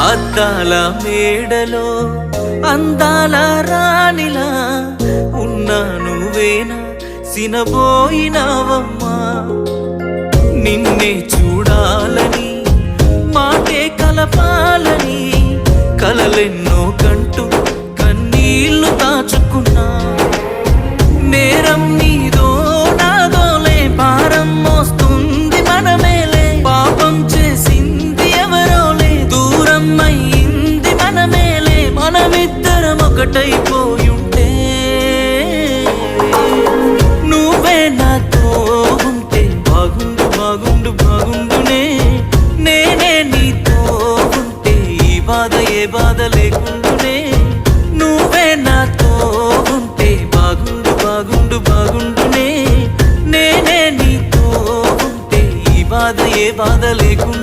అద్దాల మేడలో అందాల రాణిలా ఉన్నా నువ్వేనా సినబోయినావమ్మా నిన్నే చూడాలని మాటే కలపాలని కలలెన్నో కంటూ కన్నీళ్లు దాచుకున్నా నేరం నీదో నాదోలే భారం మోస్తుంది మనమేలే పాపం చేసింది ఎవరోలే దూరం అయింది మనమేలే మనమిద్దరం ఒకటైపోయుంటే నువ్వే నాతో ఉంటే బాగుండు బాగుండు బాగుండునే నేనే నీతో ఉంటే ఈ బాధ ఏ బాధ లేకుండునే నువ్వే నాతో ఉంటే బాగుండు బాగుండు బాగుండునే నేనే నీతో ఉంటే ఈ బాధ ఏ బాధ లేకుండా